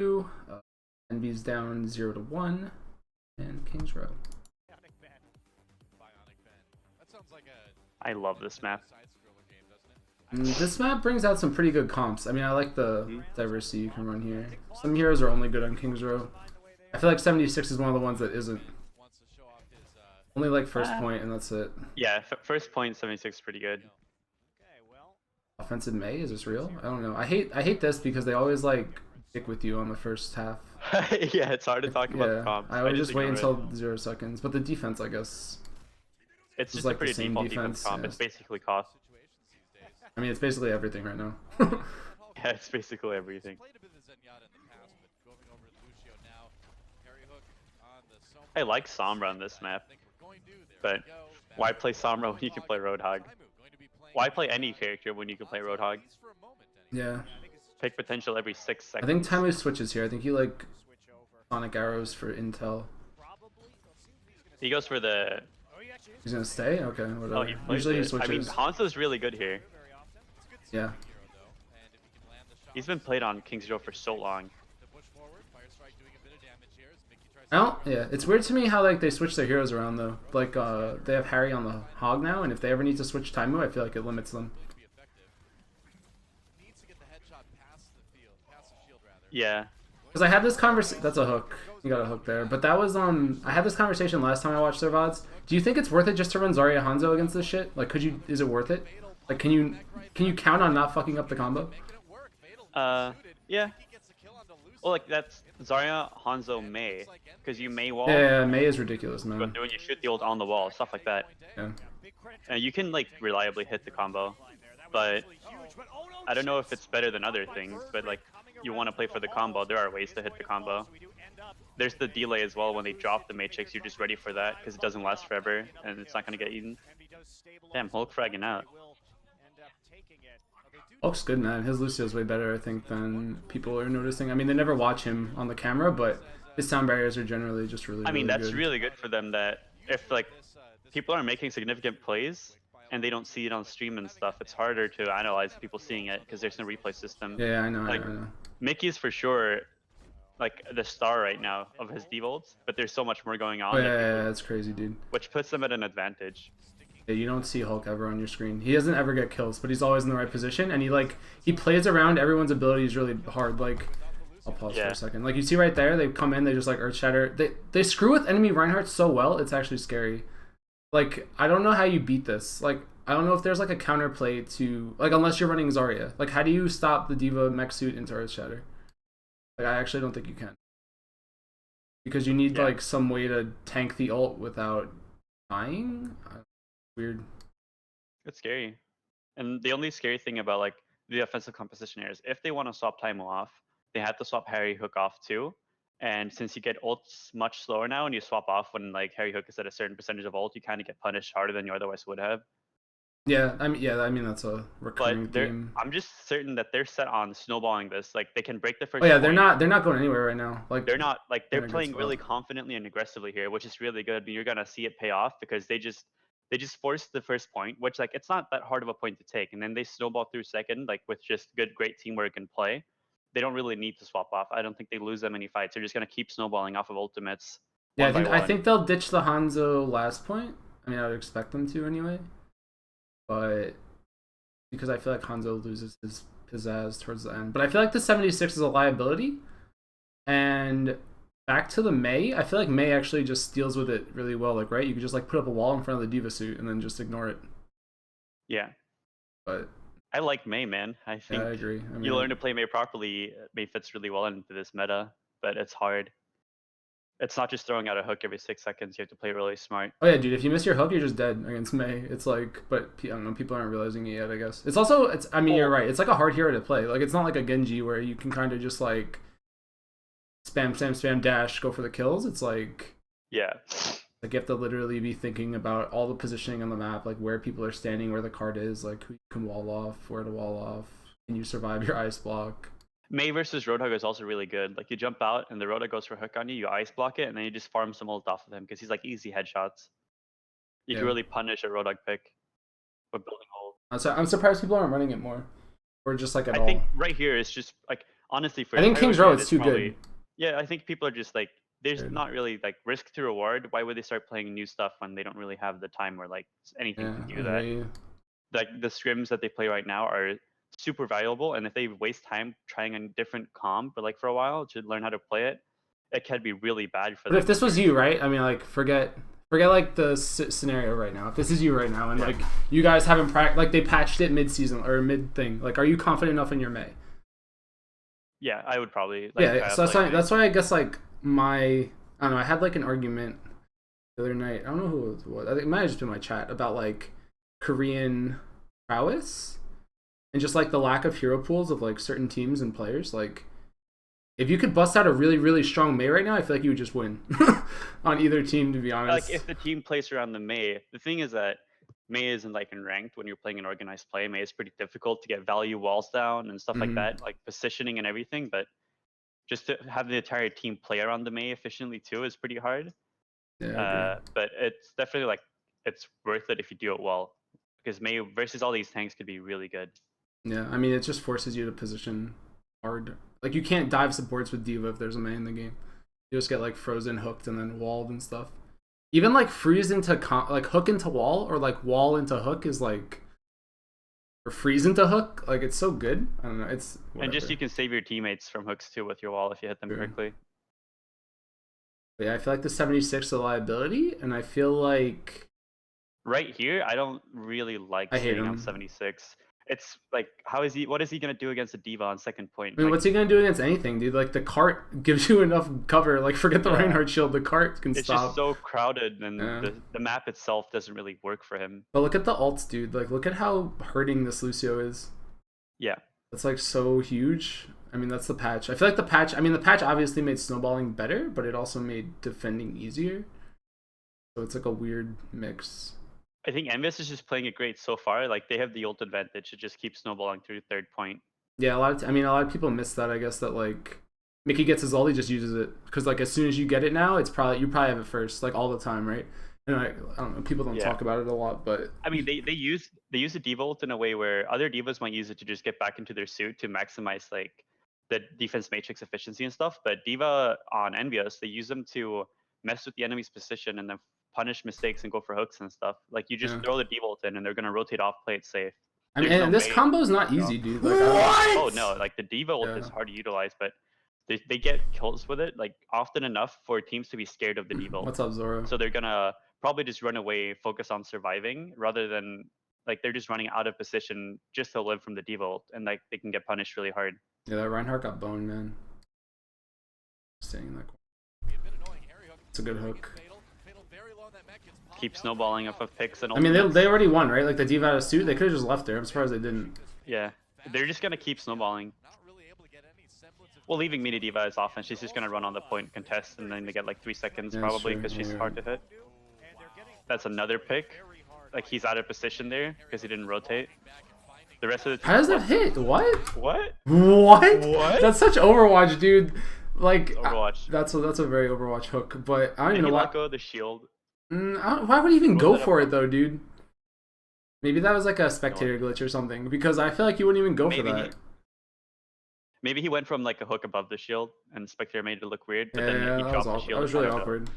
2. Envy's down 0-1. And King's Row. I love this map. This map brings out some pretty good comps. I mean, I like the diversity you can run here. Some heroes are only good on King's Row. I feel like 76 is one of the ones that isn't. Only like first point, and that's it. Yeah, first point 76 is pretty good. Offensive May, is this real? I don't know. I hate this because they always like stick with you on the first half. Yeah, it's hard to talk about the comps. I always just wait until 0 seconds. But the defense, I guess, it's just like a pretty the same default defense comp. yeah. It's basically cost. I mean, it's basically everything right now. Yeah, it's basically everything. I like Sombra on this map, but why play Sombra when you can play Roadhog? Why play any character when you can play Roadhog? Yeah. Pick potential every 6 seconds. I think Taimu switches here. I think he like Sonic Arrows for intel. He goes for the... He's gonna stay? Okay, whatever. Oh, he Usually he it. switches. I mean, Hanzo's really good here. Yeah. He's been played on King's Row for so long. Yeah, it's weird to me how like they switch their heroes around though. Like they have Harry on the Hog now, and if they ever need to switch Taimu, I feel like it limits them. Yeah. Because I had this conversation. That's a hook. You got a hook there. But that was I had this conversation last time I watched their VODs. Do you think it's worth it just to run Zarya Hanzo against this shit? Like, is it worth it? Like, can you count on not fucking up the combo? Yeah. Well, like that's Zarya, Hanzo, Mei, because you Mei wall. Yeah, Mei is ridiculous, man. When you shoot the ult on the wall, stuff like that. Yeah. And you can like reliably hit the combo, but I don't know if it's better than other things. But like, you want to play for the combo, there are ways to hit the combo. There's the delay as well when they drop the matrix. You're just ready for that because it doesn't last forever and it's not gonna get eaten. Damn, Hulk fragging out. Hulk's good, man. His Lucio's way better, I think, than people are noticing. I mean, they never watch him on the camera, but his sound barriers are generally just really, I mean, really that's good. really good for them that if, like, people are making significant plays and they don't see it on stream and stuff, it's harder to analyze people seeing it because there's no replay system. Yeah, I know, like, I know. Mickey's for sure, like, the star right now of his devolts, but there's so much more going on. Oh, yeah, that's crazy, dude. Which puts them at an advantage. Yeah, you don't see Hulk ever on your screen. He doesn't ever get kills, but he's always in the right position, and he plays around everyone's abilities really hard. Like, I'll pause for a second. Like, you see right there, they come in, they just like Earth Shatter. They screw with enemy Reinhardt so well, it's actually scary. Like, I don't know how you beat this. Like, I don't know if there's like a counterplay to, like, unless you're running Zarya. Like, how do you stop the Diva mech suit into Earth Shatter? Like, I actually don't think you can. Because you need like some way to tank the ult without dying. Weird. It's scary. And the only scary thing about like the offensive composition here is if they want to swap Taimu off, they have to swap Harry Hook off too. And since you get ults much slower now and you swap off when like Harry Hook is at a certain percentage of ult, you kind of get punished harder than you otherwise would have. Yeah, I mean that's a recurring theme. I'm just certain that they're set on snowballing this. Like they can break the first. Oh yeah, they're not going anywhere right now. Like they're playing really confidently and aggressively here, which is really good. You're gonna see it pay off because they just forced the first point, which like it's not that hard of a point to take, and then they snowball through second, like with just great teamwork and play. They don't really need to swap off. I don't think they lose that many fights. They're just gonna keep snowballing off of ultimates. Yeah, I think they'll ditch the Hanzo last point. I mean, I would expect them to anyway, but because I feel like Hanzo loses his pizzazz towards the end. But I feel like the 76 is a liability, and back to the Mei, I feel like Mei actually just deals with it really well. Like, right, you could just like put up a wall in front of the Diva suit and then just ignore it. Yeah, but I like Mei, man. I think I agree. I mean, you learn to play Mei properly. Mei fits really well into this meta, but it's hard. It's not just throwing out a hook every 6 seconds. You have to play really smart. Oh yeah, dude. If you miss your hook, you're just dead against Mei. It's like, but I don't know. People aren't realizing it yet. I guess it's also. I mean, you're right. It's like a hard hero to play. Like, it's not like a Genji where you can kind of just like spam dash, go for the kills. It's like you have to literally be thinking about all the positioning on the map, like where people are standing, where the card is, like who you can wall off, where to wall off. Can you survive your ice block? Mei versus Roadhog is also really good. Like you jump out and the Roadhog goes for a hook on you, you ice block it, and then you just farm some ult off of him because he's like easy headshots. You can really punish a Roadhog pick with building ult. I'm surprised people aren't running it more, or just like at all. I think right here is just like honestly, for I think King's Row it's too probably, good. yeah, I think people are just like, there's Dude. not really like risk to reward. Why would they start playing new stuff when they don't really have the time or like anything Yeah, to I do hear that? you. Like the scrims that they play right now are super valuable, and if they waste time trying a different comp for like for a while to learn how to play it, it can be really bad for But if them. this was you, right? I mean, like, forget like the scenario right now. If this is you right now, and Yeah. like you guys haven't like they patched it mid season or mid thing, like, are you confident enough in your May? Yeah, I would probably like. Yeah. So that's why I guess like I don't know. I had like an argument the other night. I don't know who it was. I think it might have just been my chat about like Korean prowess and just like the lack of hero pools of like certain teams and players. Like, if you could bust out a really, really strong May right now, I feel like you would just win on either team, to be honest. Like if the team plays around the May, the thing is that May isn't like in ranked when you're playing an organized play. May is pretty difficult to get value walls down and stuff like that, like positioning and everything. But just to have the entire team play around the May efficiently too is pretty hard. Yeah, I agree. But it's definitely like it's worth it if you do it well, because May versus all these tanks could be really good. Yeah, I mean, it just forces you to position hard. Like, you can't dive supports with D.Va if there's a May in the game. You just get like frozen, hooked, and then walled and stuff. Even like freeze into like hook into wall or like wall into hook is like, or freeze into hook. Like, it's so good. I don't know. It's whatever. And just you can save your teammates from hooks too with your wall if you hit them correctly. But yeah, I feel like the 76 is a liability, and I feel like right here, I don't really like staying on 76. It's like, what is he gonna do against a D.Va on second point? I mean, like, what's he gonna do against anything, dude? Like, the cart gives you enough cover. Like, forget the Reinhardt shield, the cart can it's stop. just so crowded, and the map itself doesn't really work for him. But look at the ults, dude. Like, look at how hurting this Lucio is. Yeah. It's like so huge. I mean, that's the patch. I feel like the patch obviously made snowballing better, but it also made defending easier. So it's like a weird mix. I think EnvyUs is just playing it great so far. Like, they have the ult advantage to just keep snowballing through third point. Yeah, a lot of people miss that, I guess, that like Mickey gets his ult, he just uses it. Because like as soon as you get it now, you probably have it first, like all the time, right? And I don't know, people don't talk about it a lot, but I mean, they use the D.Va ult in a way where other D.Vas might use it to just get back into their suit to maximize like the defense matrix efficiency and stuff. But D.Va on EnvyUs, they use them to mess with the enemy's position and then punish mistakes and go for hooks and stuff. Like, you just throw the D.Va ult in and they're gonna rotate off, play it safe. I mean, and this combo is not easy, dude. Like, oh no, like the D.Va ult is hard to utilize, but they get kills with it like often enough for teams to be scared of the D.Va ult. What's up, Zoro? So they're gonna probably just run away, focus on surviving, rather than like they're just running out of position just to live from the D.Va ult, and like they can get punished really hard. Yeah, that Reinhardt got boned, man. Staying in that corner. It's a good hook. Keep snowballing off of picks and I mean, they already won, right? Like, the D.Va out of suit, they could have just left there. I'm surprised they didn't. Yeah, they're just gonna keep snowballing. Well, leaving Mini D.Va is offense. She's just gonna run on the point contest, and then they get like 3 seconds probably because she's hard to hit. That's another pick. Like, he's out of position there because he didn't rotate. The rest of the team. How does that hit? What? What? What? That's such Overwatch, dude. Like, Overwatch. That's a very Overwatch hook, but I don't even know why. Let go of the shield. Why would he even go for it though, dude? Maybe that was like a spectator glitch or something, because I feel like you wouldn't even go for that. Maybe he went from like a hook above the shield, and the spectator made it look weird, but then he dropped the shield. That was really awkward.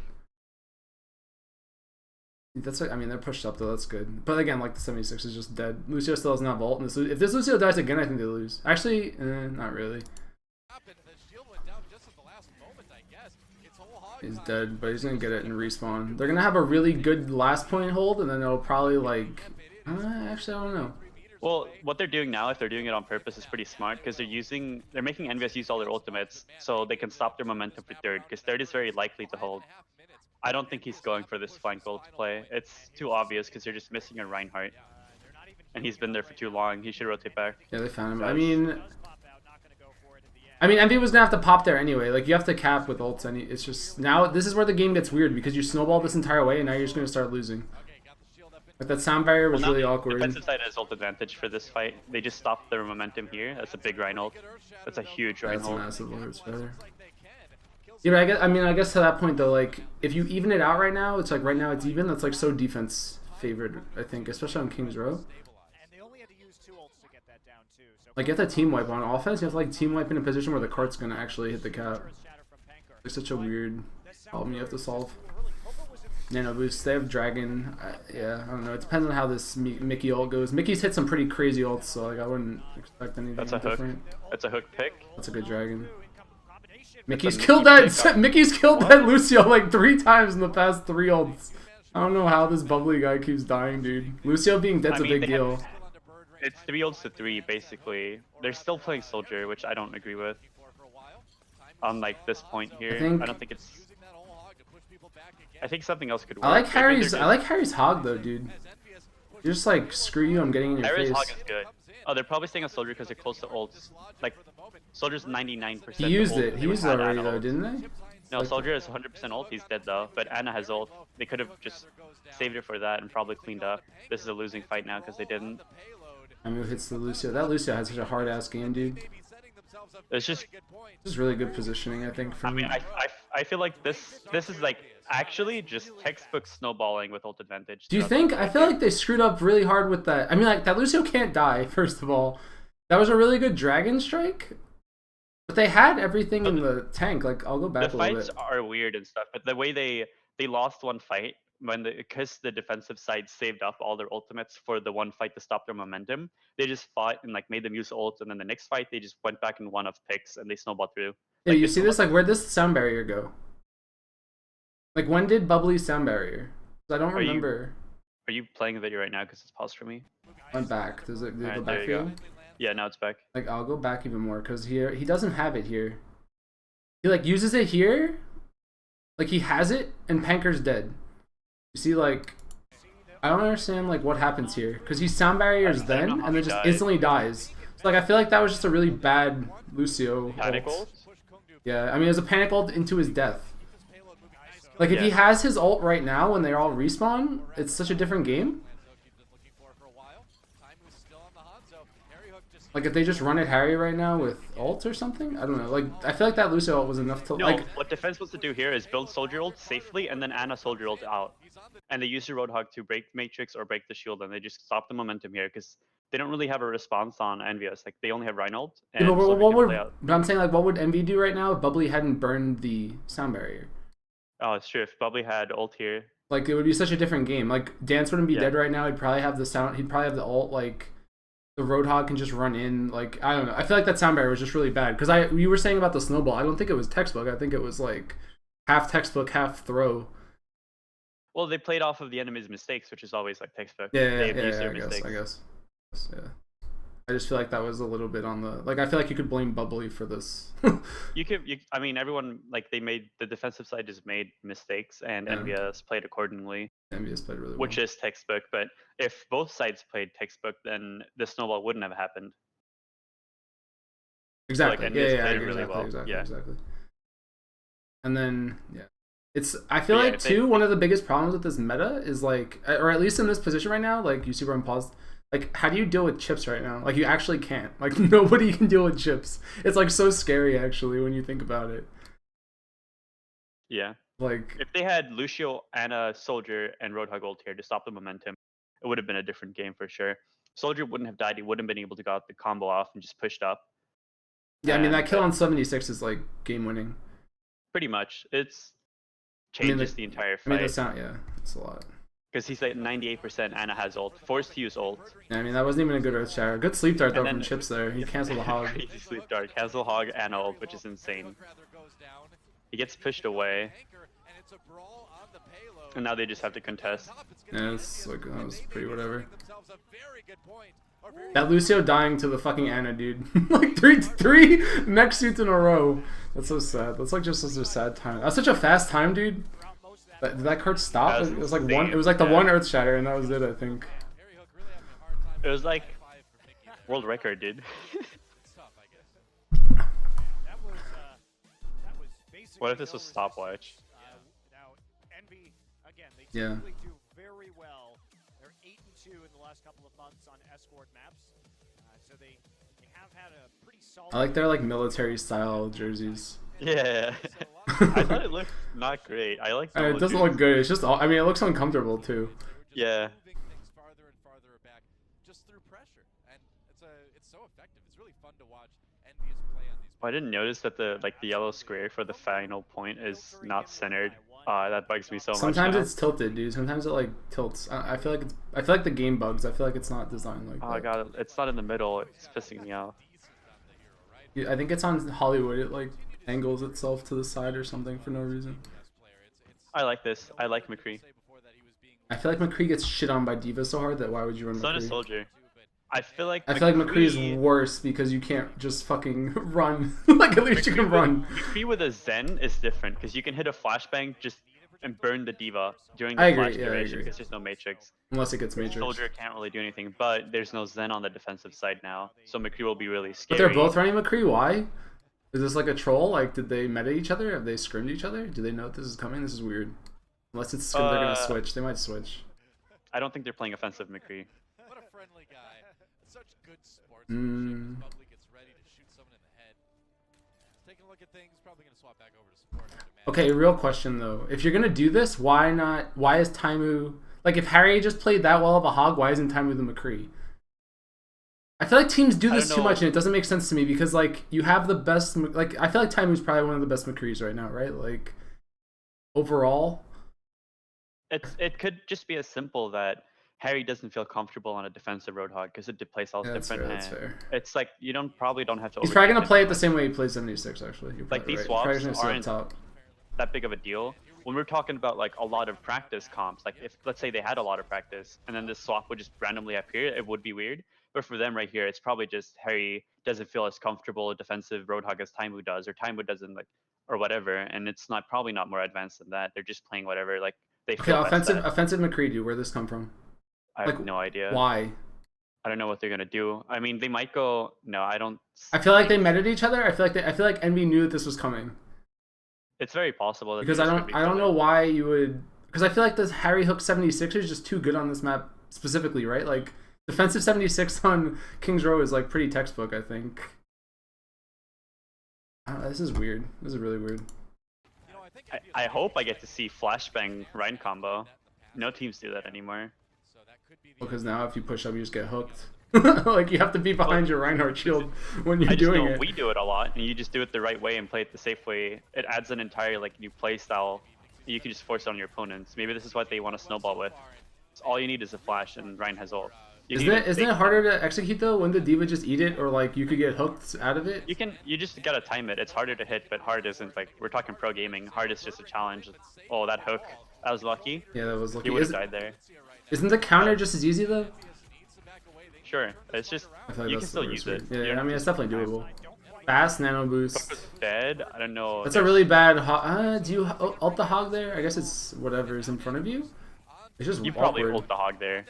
That's like, I mean, they're pushed up though. That's good. But again, like, the 76 is just dead. Lucio still doesn't have ult, and if this Lucio dies again, I think they lose. Actually, not really. He's dead, but he's gonna get it and respawn. They're gonna have a really good last point hold, and then it'll probably like. Actually, I don't know. Well, what they're doing now, if they're doing it on purpose, is pretty smart, because they're making EnvyUs use all their ultimates, so they can stop their momentum for third, because third is very likely to hold. I don't think he's going for this flank ult play. It's too obvious because they're just missing a Reinhardt, and he's been there for too long. He should rotate back. Yeah, they found him. I mean, Envy was gonna have to pop there anyway. Like, you have to cap with ults, and it's just now this is where the game gets weird, because you snowball this entire way, and now you're just gonna start losing. Like, that sound barrier was really awkward. The defensive side has ult advantage for this fight. They just stopped their momentum here. That's a big Rein ult. That's a huge Rein ult. That's a massive Lord's Feather. Yeah, but I guess to that point though, like, if you even it out right now, it's like right now it's even. That's like so defense favored, I think, especially on King's Row. Like, you have to team wipe on offense. You have to like team wipe in a position where the cart's gonna actually hit the cap. It's such a weird problem you have to solve. Nano boost. They have dragon. Yeah, I don't know. It depends on how this Mickey ult goes. Mickey's hit some pretty crazy ults, so like I wouldn't expect anything different. That's a hook pick. That's a good dragon. Mickey's killed that. Mickey's killed that Lucio like 3 times in the past 3 ults. I don't know how this bubbly guy keeps dying, dude. Lucio being dead's a big deal. It's 3 ults to 3, basically. They're still playing Soldier, which I don't agree with. On like this point here, I don't think it's. I think something else could work. I like Harry's hog though, dude. You're just like, screw you, I'm getting in your face. Harry's hog is good. Oh, they're probably staying on Soldier because they're close to ults. Like, Soldier's 99%. He used it. He used it already though, didn't they? No, like, Soldier is 100% ult. He's dead though. But Ana has ult. They could have just saved it for that and probably cleaned up. This is a losing fight now because they didn't. I mean, hits the Lucio. That Lucio has such a hard ass game, dude. It's just really good positioning, I think. For me. I feel like this is like actually just textbook snowballing with ult advantage. Do you think? I feel like they screwed up really hard with that. I mean, like, that Lucio can't die. First of all, that was a really good dragon strike, but they had everything in the tank. Like, I'll go back a little bit. The fights are weird and stuff, but the way they lost one fight because the defensive side saved up all their ultimates for the one fight to stop their momentum, they just fought and like made them use ult, and then the next fight they just went back and won off picks and they snowballed through. Yeah, like, you see this? Like, where'd this sound barrier go? Like, when did Bubbly's sound barrier? I don't remember. Are you playing a video right now? Because it's paused for me. Went back. Did it go back for you? Yeah, now it's back. Like, I'll go back even more because here he doesn't have it here. He like uses it here, like he has it, and Panker's dead. You see, like, I don't understand like what happens here because he sound barriers then and then just instantly dies. So like I feel like that was just a really bad Lucio panic ult. Yeah, I mean it was a panic ult into his death. Like if he has his ult right now when they all respawn, it's such a different game. Like if they just run at Harry right now with ult or something, I don't know. Like I feel like that Lucio ult was enough to like. What defense wants to do here is build Soldier ult safely and then Ana Soldier ult out, and they use the Roadhog to break Matrix or break the shield, and they just stop the momentum here because they don't really have a response on EnvyUs. Like they only have Reinhold. Yeah, but I'm saying like what would Envy do right now if Bubbly hadn't burned the sound barrier? Oh, it's true. If Bubbly had ult here, like it would be such a different game. Like Dance wouldn't be dead right now. He'd probably have the sound. He'd probably have the ult like. The Roadhog can just run in, like, I don't know. I feel like that sound barrier was just really bad. Because you were saying about the snowball, I don't think it was textbook. I think it was, like, half textbook, half throw. Well, they played off of the enemy's mistakes, which is always, like, textbook. Yeah, I guess. Yeah. I just feel like that was a little bit on the... Like, I feel like you could blame Bubbly for this. I mean, everyone, like, the defensive side just made mistakes, and EnvyUs played accordingly. EnvyUs played really well. Which is textbook, but if both sides played textbook, then the snowball wouldn't have happened. Exactly. So, like, Exactly. And then, I feel like, too, one of the biggest problems with this meta is, like, or at least in this position right now, like, you see where I'm paused, like, how do you deal with chips right now? Like, you actually can't. Like, nobody can deal with chips. It's, like, so scary, actually, when you think about it. Yeah. Like, if they had Lucio, Ana, Soldier, and Roadhog ult here to stop the momentum, it would have been a different game for sure. Soldier wouldn't have died. He wouldn't have been able to get the combo off and just pushed up. Yeah, I mean, that kill on 76 is, like, game-winning. Pretty much. It's changes the entire fight. I mean, it's a lot. Because he's like 98% Ana has ult. Forced to use ult. Yeah, I mean, that wasn't even a good Earth Shatter. Good sleep dart, though, from Chips there. He canceled the hog. Crazy sleep dart. Cancel hog, Ana ult, which is insane. He gets pushed away. And now they just have to contest. Yeah, it's like, that was pretty whatever. That Lucio dying to the fucking Ana, dude. Like, three mech suits in a row. That's so sad. That's like just such a sad time. That's such a fast time, dude. Did that card stop? It was like one. It was like the one Earth Shatter, and that was it, I think. It was like world record, dude. What if this was stopwatch? Yeah. They're 8-2 in the last couple of months on escort maps, so they have had a pretty solid. I like their like military style jerseys. Yeah. I thought it looked not great. I like. It doesn't look good. It's just. I mean, it looks uncomfortable too. Yeah. Moving things farther and farther back, just through pressure, and it's so effective. It's I didn't notice that the yellow square for the final point is not centered. That bugs me so much. Sometimes now. it's tilted, dude. Sometimes it like tilts. I feel like I feel like the game bugs. I feel like it's not designed like Oh that. god, it's not in the middle. It's pissing me off. Yeah, I think it's on Hollywood. It like angles itself to the side or something for no reason. I like this. I like McCree. I feel like McCree gets shit on by Diva so hard that why would you run It's not a McCree? soldier. I feel like McCree is worse because you can't just fucking run. Like at least you can run. McCree with a Zen is different because you can hit a flashbang just and burn the Diva during I the agree, flash yeah, I duration agree. because there's no Matrix. Unless it gets Matrix. Soldier can't really do anything, but there's no Zen on the defensive side now, so McCree will be really scary. But they're both running McCree. Why? Is this like a troll? Like, did they meta each other? Have they scrimmed each other? Do they know this is coming? This is weird. Unless it's scrimmed, they're gonna switch. They might switch. I don't think they're playing offensive McCree. What a friendly guy. Such good sports. Mm. Probably gets ready to shoot someone in the head. Taking a look at things, probably gonna swap back over to support. Okay, real question though. If you're gonna do this, why not? Why is Taimu like if Harry just played that well of a hog? Why isn't Taimu the McCree? I feel like teams do this too much, and it doesn't make sense to me because like you have the best. Like I feel like Taimu's probably one of the best McCrees right now, right? Like overall. It could just be as simple that Harry doesn't feel comfortable on a defensive Roadhog because the play style's different. That's fair. It's like you probably don't have to. He's probably gonna play it the same way he plays 76. Actually, you're like these right. swaps aren't that big of a deal. When we're talking about like a lot of practice comps, like if let's say they had a lot of practice and then this swap would just randomly appear, it would be weird. But for them right here, it's probably just Harry doesn't feel as comfortable a defensive Roadhog as Taimu does, or Taimu doesn't like, or whatever. And it's not probably not more advanced than that. They're just playing whatever like they feel. Okay, offensive McCree, dude. Where'd this come from? I have no idea. Why? I don't know what they're gonna do. I mean, they might go. No, I don't. I feel like they meted each other. I feel like Envy knew that this was coming. It's very possible that because I don't know why you would. Because I feel like this Harry Hook 76 is just too good on this map specifically, right? Like defensive 76 on King's Row is like pretty textbook. I think. I don't know, this is weird. This is really weird. I hope I get to see Flashbang Rhine combo. No teams do that anymore. Because now if you push up, you just get hooked. Like you have to be behind your Reinhardt shield when you're doing it. We do it a lot, and you just do it the right way and play it the safe way. It adds an entire like new play style. You can just force it on your opponents. Maybe this is what they want to snowball with. So all you need is a flash, and Ryan has ult. Isn't it harder to execute though? Wouldn't the Diva just eat it, or like you could get hooked out of it? You just gotta time it. It's harder to hit, but hard isn't like we're talking pro gaming. Hard is just a challenge. Oh, that hook, that was lucky. Yeah, that was lucky. He would have died there. Isn't the counter just as easy though? Sure, it's just you can still use it. Yeah, I mean it's definitely doable. Fast nano boost. Dead. I don't know. That's a really bad. Do you ult the hog there? I guess it's whatever is in front of you. It's just you probably ult the hog there.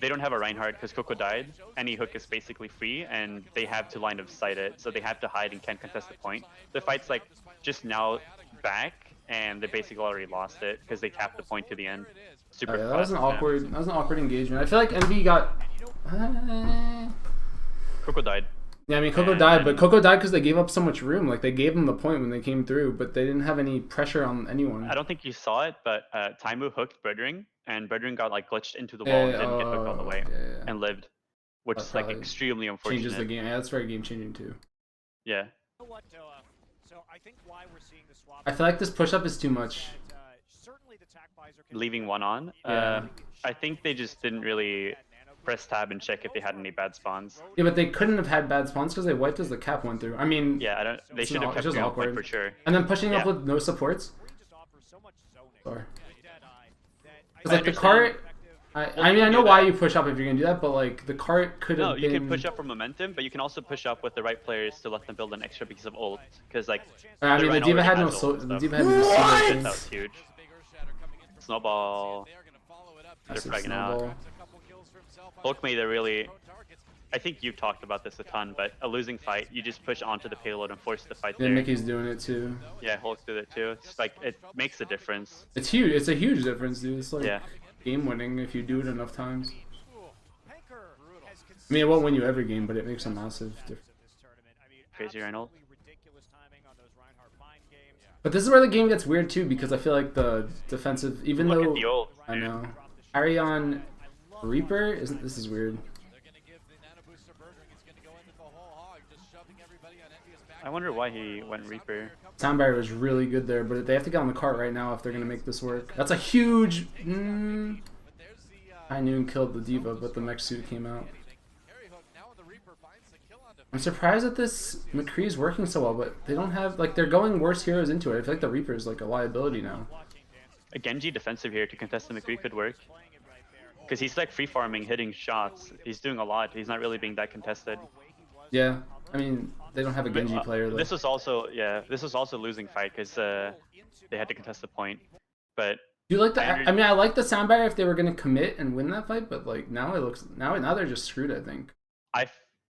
They don't have a Reinhardt because Coco died. Any hook is basically free, and they have to line of sight it, so they have to hide and can't contest the point. The fight's like just now back, and they basically already lost it because they capped the point to the end. Super fast. That was an awkward. That was an awkward engagement. I feel like Envy got. Coco died. Yeah, I mean Coco died, but Coco died because they gave up so much room. Like they gave him the point when they came through, but they didn't have any pressure on anyone. I don't think you saw it, but Taimu hooked Birdring, and Birdring got like glitched into the wall and didn't get hooked all the way and lived, which is like extremely unfortunate. Changes the game. Yeah, that's very game changing too. Yeah. I feel like this push up is too much. Leaving one on. I think they just didn't really press tab and check if they had any bad spawns. Yeah, but they couldn't have had bad spawns because they wiped as the cap went through. I mean, yeah, they should have kept going point for sure. And then pushing up with no supports. Sorry. Because like the cart, I mean I know why you push up if you're gonna do that, but like the cart could have been. No, you can push up for momentum, but you can also push up with the right players to let them build an extra piece of ult. Because like, I mean the Diva had no the Diva had no that was huge. Snowball. They're fragging out. Hulk made a really. I think you've talked about this a ton, but a losing fight, you just push onto the payload and force the fight there. Yeah, Mickey's doing it too. Yeah, Hulk did it too. It's like it makes a difference. It's huge. It's a huge difference, dude. It's like game winning if you do it enough times. I mean, it won't win you every game, but it makes a massive difference. Crazy Reynolds. But this is where the game gets weird too, because I feel like the defensive, even though the ult, I know Harry on Reaper isn't. This is weird. I wonder why he went Reaper. Sound barrier was really good there, but they have to get on the cart right now if they're gonna make this work. That's a huge. I knew and killed the diva, but the mech suit came out. I'm surprised that this McCree is working so well, but they don't have like they're going worse heroes into it. I feel like the Reaper is like a liability now. A Genji defensive here to contest the McCree could work. Because he's like free farming, hitting shots. He's doing a lot. He's not really being that contested. Yeah, I mean they don't have a Genji player though. This was also a losing fight because they had to contest the point. But Do you like the? I mean, I like the sound barrier if they were gonna commit and win that fight, but like now it looks now they're just screwed. I think.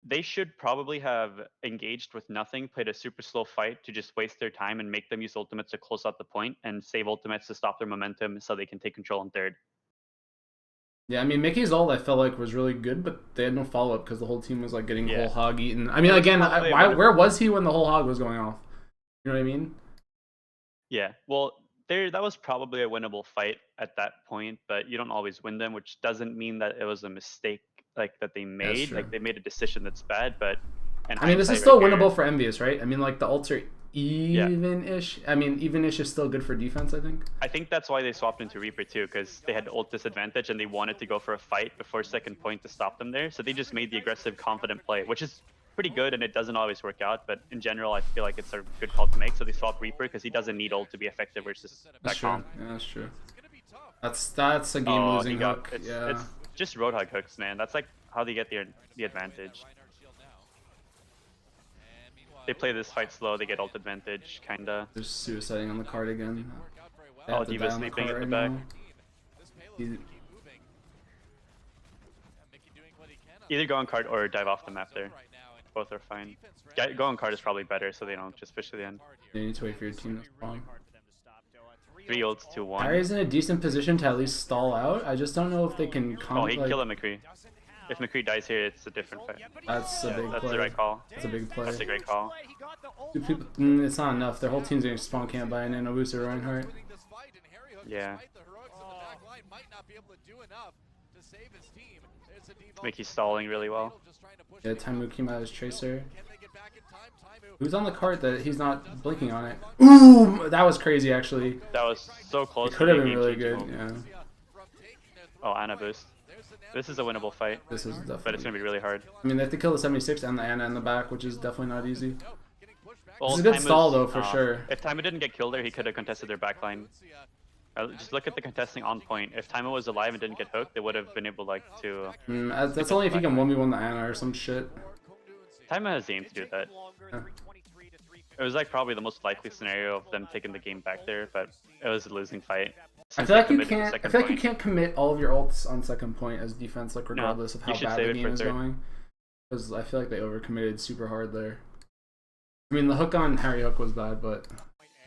They should probably have engaged with nothing, played a super slow fight to just waste their time and make them use ultimates to close out the point and save ultimates to stop their momentum so they can take control in third. Yeah, I mean Mickey's ult I felt like was really good, but they had no follow up because the whole team was like getting whole hog eaten. I mean, again, where was he when the whole hog was going off? You know what I mean? Yeah, well, that was probably a winnable fight at that point, but you don't always win them, which doesn't mean that it was a mistake like that they made. Like they made a decision that's bad, but I mean, this is still winnable for EnvyUs, right? I mean, like the ults are even-ish. I mean, even-ish is still good for defense, I think. I think that's why they swapped into Reaper too, because they had ult disadvantage and they wanted to go for a fight before second point to stop them there. So they just made the aggressive, confident play, which is pretty good, and it doesn't always work out. But in general, I feel like it's a good call to make. So they swapped Reaper because he doesn't need ult to be effective versus that comp. Yeah, that's true. That's a game-losing hook. It's just Roadhog hooks, man. That's like how they get the advantage. They play this fight slow, they get ult advantage, kinda. They're suiciding on the card again. Oh, Diva's sleeping at the back. Either go on card or dive off the map there. Both are fine. Go on card is probably better, so they don't just push to the end. You need to wait for your team to spawn. 3 ults to 1. Harry's in a decent position to at least stall out. I just don't know if they can Oh, he can kill a McCree. If McCree dies here, it's a different fight. That's a big play. That's the right call. That's a big play. That's a great call. It's not enough. Their whole team's getting spawn camped by an EnvyUs or Reinhardt. Yeah. Mickey's stalling really well. Yeah, Taimu came out as Tracer. Who's on the cart that he's not blinking on it? Ooh, that was crazy actually. That was so close. It could have been really good, yeah. Oh, Ana boost. This is a winnable fight. This is definitely. But it's gonna be really hard. I mean, they have to kill the 76 and the Ana in the back, which is definitely not easy. Well, this is a good stall though, for sure. If Taimu didn't get killed there, he could have contested their backline. Just look at the contesting on point. If Taimu was alive and didn't get hooked, they would have been able like to. That's only if you can 1v1 the Ana or some shit. Taimu has the aim to do that. Yeah. It was like probably the most likely scenario of them taking the game back there, but it was a losing fight. I feel like you can't commit all of your ults on second point as defense, like regardless of how bad the game is going. Because I feel like they overcommitted super hard there. I mean, the hook on Harry Hook was bad, but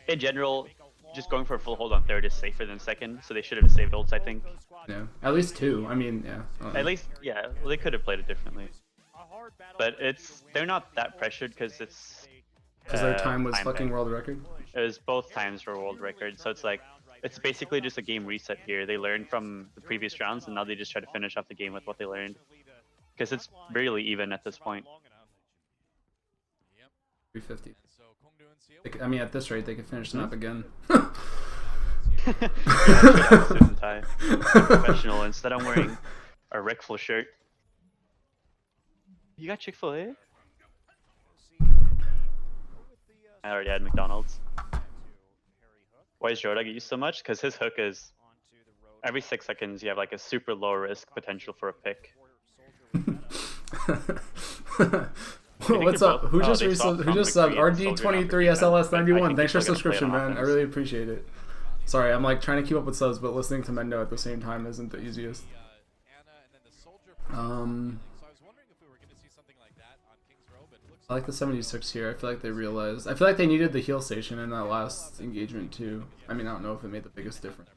in general, just going for a full hold on third is safer than second, so they should have saved ults, I think. Yeah, at least 2. I mean, yeah. At least, yeah. Well, they could have played it differently, but they're not that pressured because it's. Because their time was fucking world record? It was both times for world record, so it's like, it's basically just a game reset here. They learned from the previous rounds, and now they just try to finish off the game with what they learned. Because it's really even at this point. 350. I mean, at this rate, they could finish the map again. Professional. Instead, I'm wearing a Rick-ful shirt. You got Chick-fil-A? I already had McDonald's. Why is Joda get used so much? Because his hook is every 6 seconds you have like a super low risk potential for a pick. What's up? Who just subbed? RD23 SLS91. Thanks for subscription, man. I really appreciate it. Sorry, I'm like trying to keep up with subs, but listening to Mendo at the same time isn't the easiest. I like the 76 here. I feel like they realized. I feel like they needed the heal station in that last engagement too. I mean, I don't know if it made the biggest difference.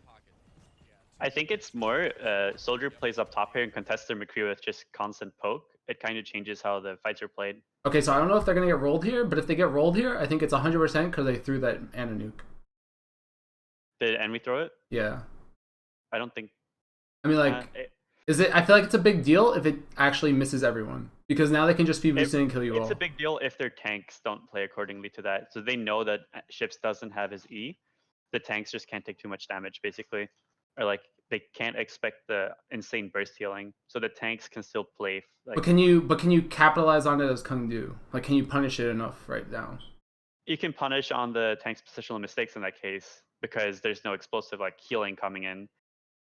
I think it's more Soldier plays up top here and contests their McCree with just constant poke. It kind of changes how the fights are played. Okay, so I don't know if they're gonna get rolled here, but if they get rolled here, I think it's 100% because they threw that Ana nuke. Did Envy throw it? Yeah. I don't think. I mean, like, is it? I feel like it's a big deal if it actually misses everyone. Because now they can just be boosting and kill you all. It's a big deal if their tanks don't play accordingly to that. So they know that Ships doesn't have his E. The tanks just can't take too much damage, basically. Or like they can't expect the insane burst healing. So the tanks can still play. Like, but can you capitalize on it as Kung Do? Like, can you punish it enough right now? you can punish on the tank's positional mistakes in that case because there's no explosive like healing coming in.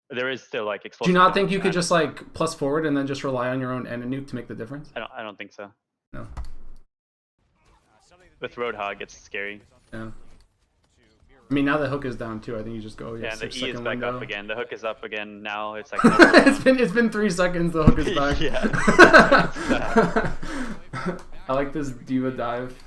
There is still like explosive. Do you not think you could just like plus forward and then just rely on your own nuke to make the difference? I don't think so. No. With Roadhog, it's scary. Yeah. I mean, now the hook is down too. I think you just go. Yeah, the E is back window. up again. The hook is up again. Now it's like. it's been 3 seconds. The hook is back. Yeah. I like this D.Va dive.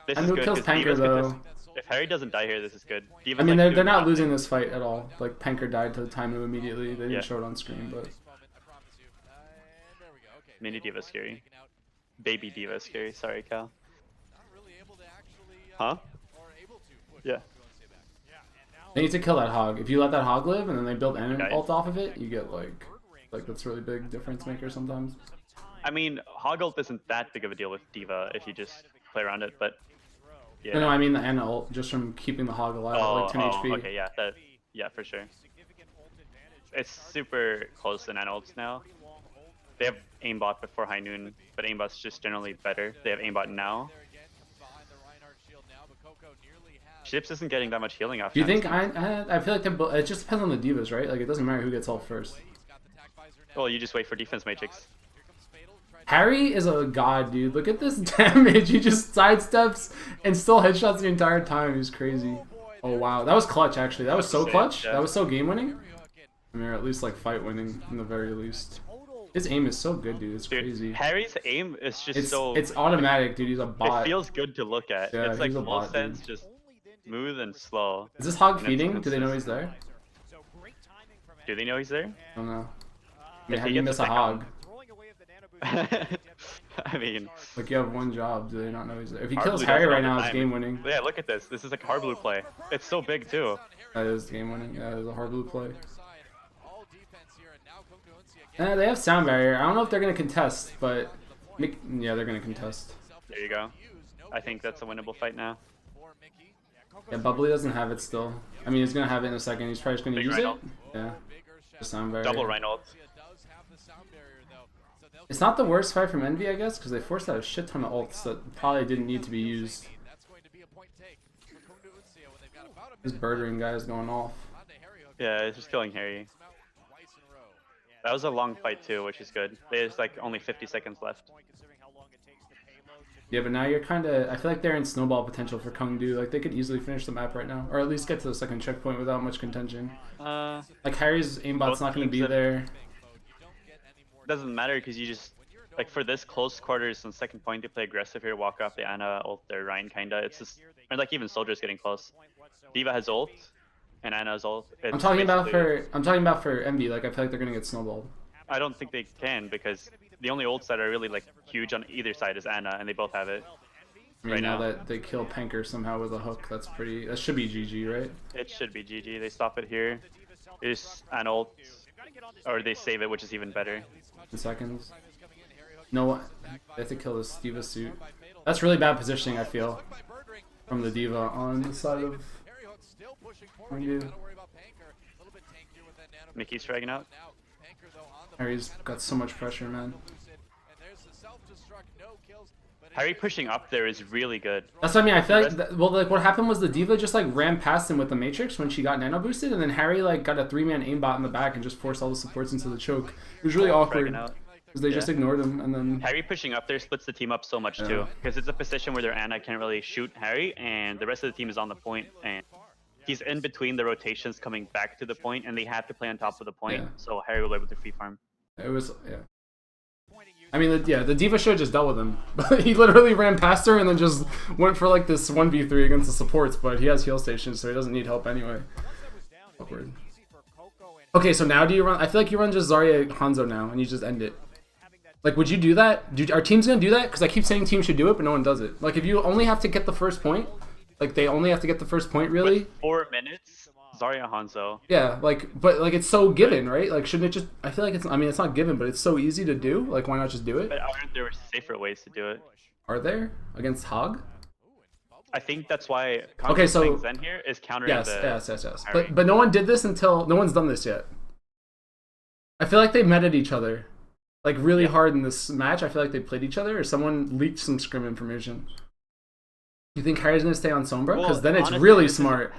This I is know good, kills 'cause Panker Diva's though. If Harry doesn't die here, this is good. I mean, they're not losing this fight at all. Like Panker died to the time move immediately. They didn't show it on screen, but. Mini D.Va scary. Baby D.Va scary. Sorry, Cal. Huh? Yeah. They need to kill that hog. If you let that hog live and then they build an Okay. ult off of it, you get like that's really big difference maker sometimes. I mean, hog ult isn't that big of a deal with D.Va if you just play around it, but yeah. No, I mean the Ana ult just from keeping the hog alive at like 10 HP. Okay, yeah, for sure. It's super close in Ana ults now. They have aimbot before high noon, but aimbot's just generally better. They have aimbot now. Ships isn't getting that much healing off. Do you think I feel like it just depends on the divas, right? Like it doesn't matter who gets ult first. Well, you just wait for defense matrix. Harry is a god, dude. Look at this damage. He just sidesteps and still headshots the entire time. He's crazy. Oh wow, that was clutch actually. That was so clutch. That was so game winning. I mean, or at least like fight winning in the very least. His aim is so good, dude. It's crazy. Harry's aim is just so. It's automatic, dude. He's a bot. It feels good to look at. Yeah, it's like he's a full bot, sense, dude. just smooth and slow. Is this hog And feeding? Do they know he's there? Do they know he's there? I don't know. I mean, If how he do you gets miss a hog? I mean, Like you have one job. Do they not know he's there? If he Hard kills Blue Harry does it right all the now, it's time. game winning. Yeah, look at this. This is like a hard blue play. It's so big too. That is game winning. Yeah, it's a hard blue play. They have sound barrier. I don't know if they're gonna contest, but yeah, they're gonna contest. There you go. I think that's a winnable fight now. Yeah, Bubbly doesn't have it still. I mean, he's gonna have it in a second. He's probably just gonna Big use Rhino. it. Yeah, the sound barrier. Double Rhino. It's not the worst fight from Envy, I guess, because they forced out a shit ton of ults that probably didn't need to be used. This birdering guy is going off. Yeah, it's just killing Harry. That was a long fight too, which is good. There's like only 50 seconds left. Yeah, but now you're kind of... I feel like they're in snowball potential for Kung Du. Like, they could easily finish the map right now. Or at least get to the second checkpoint without much contention. Like, Harry's aimbot's not going to be there. Doesn't matter because you just... Like, for this close quarters and second point, they play aggressive here, walk off the Ana, ult their Ryan, kinda. It's just... Or like, even Soldier's getting close. D.Va has ult, and Ana's ult. I'm talking about for Envy. Like, I feel like they're going to get snowballed. I don't think they can because the only ults that are really like huge on either side is Ana, and they both have it. I mean, Right now now. that they kill Panker somehow with a hook, that's pretty... That should be GG, right? It should be GG. They stop it here. It's an ult, or they save it, which is even better. 10 seconds. No, they have to kill this D.Va suit. That's really bad positioning, I feel, from the D.Va on the side of... Mickey's dragging out. Harry's got so much pressure, man. Harry pushing up there is really good. That's what I mean. I feel like, well, like what happened was the D.Va just like ran past him with the Matrix when she got nano boosted, and then Harry like got a 3-man aimbot in the back and just forced all the supports into the choke. It was really awkward because they just ignored him, and then Harry pushing up there splits the team up so much too, because it's a position where their Ana can't really shoot Harry, and the rest of the team is on the point, and he's in between the rotations coming back to the point, and they have to play on top of the point, so Harry will be able to free farm. it was I mean, the D.Va should have just dealt with him, but he literally ran past her and then just went for like this 1v3 against the supports. But he has heal stations, so he doesn't need help anyway. Awkward. Okay, so now do you run? I feel like you run just Zarya Hanzo now, and you just end it. Like, would you do that? Our team's gonna do that? Because I keep saying teams should do it, but no one does it. Like, if you only have to get the first point, Like they only have to get the first point, really. With 4 minutes, Zarya Hanzo. Yeah, but like it's so given, right? Like shouldn't it just? I feel like it's. I mean, it's not given, but it's so easy to do. Like why not just do it? But aren't there safer ways to do it? Are there against Hog? I think that's why Okay, so playing Zen here is countering yes. Harry. But no one did this until no one's done this yet. I feel like they met at each other, like really hard in this match. I feel like they played each other, or someone leaked some scrim information. You think Harry's gonna stay on Sombra? Because then it's honestly, really smart.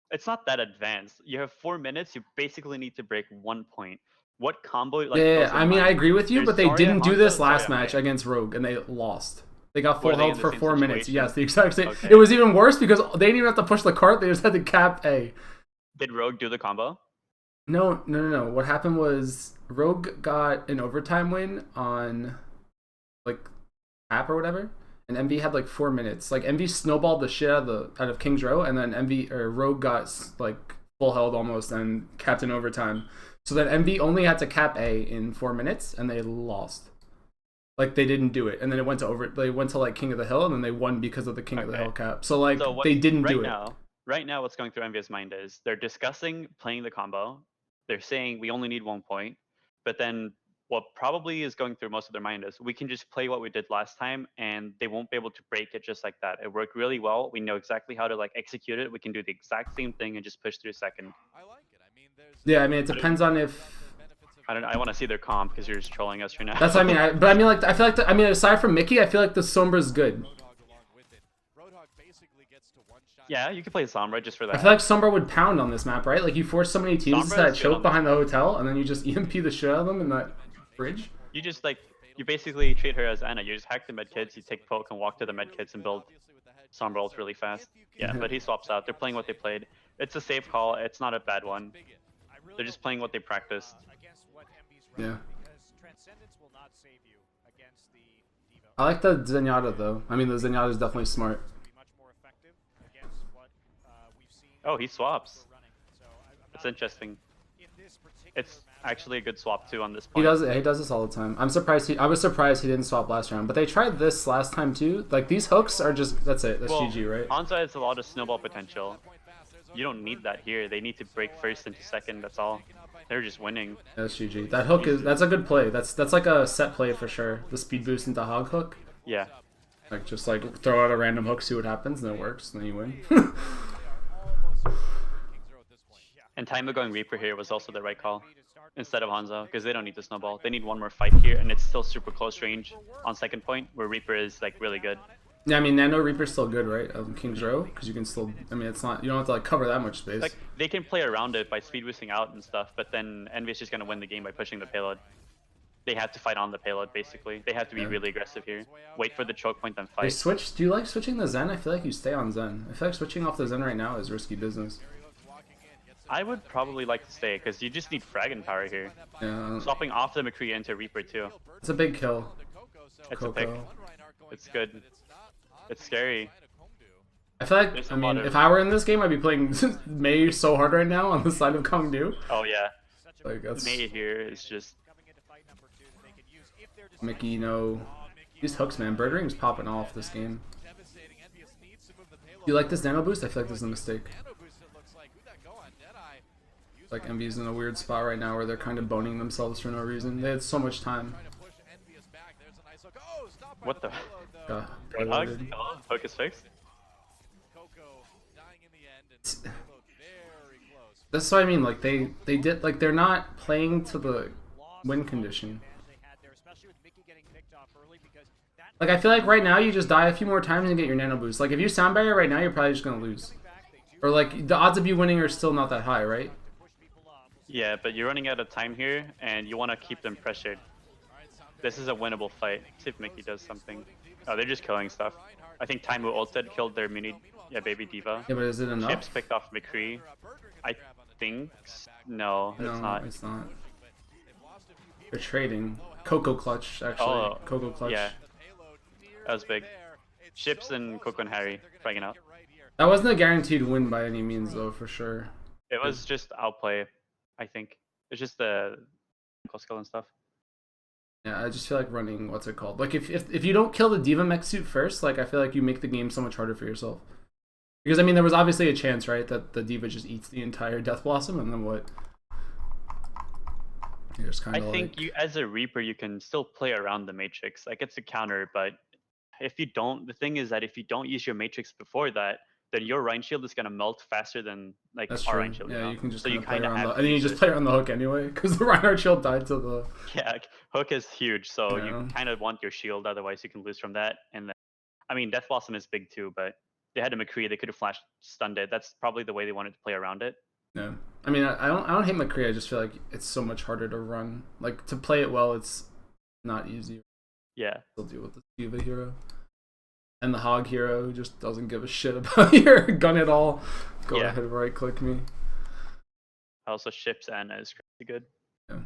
It's not that advanced. You have 4 minutes. You basically need to break 1 point. What combo? Like, Yeah, I mean, I agree with you, but they Zarya, didn't do Hanzo, this and last Zarya match Mei. against Rogue, and they lost. They got full Were they health in for the same 4 minutes. situation? Yes, the exact same. Okay. It was even worse because they didn't even have to push the cart. They just had to cap A. Did Rogue do the combo? No. What happened was Rogue got an overtime win on like app or whatever, and Envy had like 4 minutes. Like Envy snowballed the shit out of King's Row, and then Rogue got like full held almost and capped in overtime. So then Envy only had to cap A in 4 minutes, and they lost. Like they didn't do it, and then it went to They went to like King of the Hill, and then they won because of the King of the Hill cap. So like they didn't do it. Right now, what's going through EnvyUs' mind is they're discussing playing the combo. They're saying we only need 1 point, but then what probably is going through most of their mind is we can just play what we did last time, and they won't be able to break it just like that. It worked really well. We know exactly how to like execute it. We can do the exact same thing and just push through second. Yeah, I mean it depends on if. I don't know. I want to see their comp because you're just trolling us right now. That's what I mean. I feel like aside from Mickey, I feel like the Sombra's good. Yeah, you could play Sombra just for that. I feel like Sombra would pound on this map, right? Like you force so many teams to that choke behind the hotel, and then you just EMP the shit out of them in that bridge. You just like you basically treat her as Anna. You just hack the medkits, you take poke and walk to the medkits and build Sombra ult really fast. Yeah, but he swaps out. They're playing what they played. It's a safe call. It's not a bad one. They're just playing what they practiced. Yeah. I like the Zenyatta though. I mean, the Zenyatta is definitely smart. Oh, he swaps. It's interesting. It's actually a good swap too on this point. He does this all the time. I was surprised he didn't swap last round, but they tried this last time too. Like these hooks are just that's it. That's GG, right? Hanzo has a lot of snowball potential. You don't need that here. They need to break first into second. That's all. They're just winning. That's GG. That hook that's a good play. That's like a set play for sure. The speed boost into hog hook. Yeah. Like just like throw out a random hook, see what happens, and it works, and then you win. And Taima going Reaper here was also the right call instead of Hanzo because they don't need the snowball. They need one more fight here, and it's still super close range on second point where Reaper is like really good. Yeah, I mean Nano Reaper's still good, right? King's Row, because you can still. I mean, it's not. You don't have to like cover that much space. Like they can play around it by speed boosting out and stuff, but then EnvyUs just gonna win the game by pushing the payload. They have to fight on the payload basically. They have to be really aggressive here. Wait for the choke point, then fight. They switch. Do you like switching the Zen? I feel like you stay on Zen. I feel like switching off the Zen right now is risky business. I would probably like to stay because you just need fragging power here. Yeah. Swapping off the McCree into Reaper too. It's a big kill. It's a pick. It's good. It's scary. I feel like, I mean, if I were in this game, I'd be playing Mei so hard right now on the side of Kongdu. Oh yeah. Like that's Mei here is just Mickey, you know, these hooks, man. Birdering's popping off this game. You like this nano boost? I feel like this is a mistake. Like EnvyUs in a weird spot right now where they're kind of boning themselves for no reason. They had so much time. what the? Piloted. Hook is fixed. That's what I mean. Like they did like they're not playing to the win condition. Like I feel like right now you just die a few more times and get your nano boost. Like if you sound barrier right now, you're probably just gonna lose. Or like the odds of you winning are still not that high, right? Yeah, but you're running out of time here, and you want to keep them pressured. This is a winnable fight. See if Mickey does something. Oh, they're just killing stuff. I think Taimu ulted, killed their mini, baby diva. Yeah, but is it enough? Chips picked off McCree. I think no, it's not. It's not. They're trading. Coco clutch, actually. Oh, Coco clutch. Yeah, that was big. Chips and Coco and Harry fragging out. That wasn't a guaranteed win by any means, though, for sure. It was just outplay, I think. It's just the skill and stuff. Yeah, I just feel like running, what's it called? Like, if you don't kill the Diva mech suit first, like, I feel like you make the game so much harder for yourself. Because I mean, there was obviously a chance, right, that the D.Va just eats the entire Death Blossom, and then what? You're just kind I of think like, you, as a Reaper, you can still play around the Matrix. Like it's a counter, but if you don't, the thing is that if you don't use your Matrix before that, then your Rhine Shield is gonna melt faster than like that's our true. Rhine Shield, you Yeah, know. you can just So kind you of play kind of around the, have and to then you use just it. play around the hook anyway, because the Reinhardt shield died to the. Yeah, hook is huge, so you Yeah. kind of want your shield, otherwise you can lose from that. And then, I mean, Death Blossom is big too, but they had a McCree, they could have flash stunned it. That's probably the way they wanted to play around it. Yeah. I mean, I don't hate McCree. I just feel like it's so much harder to run. Like to play it well, it's not easy. Yeah. Still deal with the D.Va hero and the Hog hero who just doesn't give a shit about your gun at all. Go Yeah. ahead, right click me. Also, ships Anna is crazy good. Yeah.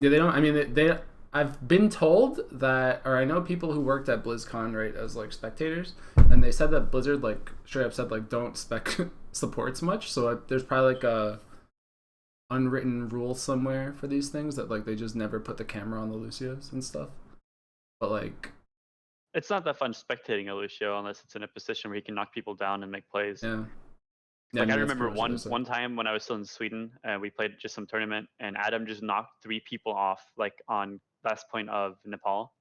Yeah, they don't. I mean, they. I've been told that, or I know people who worked at BlizzCon, right, as like spectators, and they said that Blizzard like straight up said like don't spec supports much. So there's probably like a unwritten rule somewhere for these things that like they just never put the camera on the Lucios and stuff. But like, It's not that fun spectating a Lucio unless it's in a position where he can knock people down and make plays. yeah. Yeah, Like I that's remember pretty much what they said. one time when I was still in Sweden and we played just some tournament and Adam just knocked 3 people off like on last point of Nepal,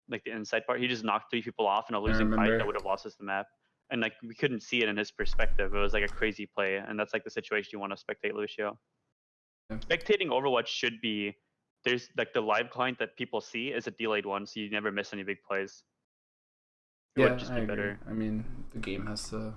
like the inside part. He just knocked 3 people off in a losing fight remember. that would have lost us the map. And like we couldn't see it in his perspective. It was like a crazy play, and that's like the situation you want to spectate Lucio. Yeah. Spectating Overwatch should be there's like the live client that people see is a delayed one, so you never miss any big plays. It Yeah, would just I be agree. better. I mean, the game has to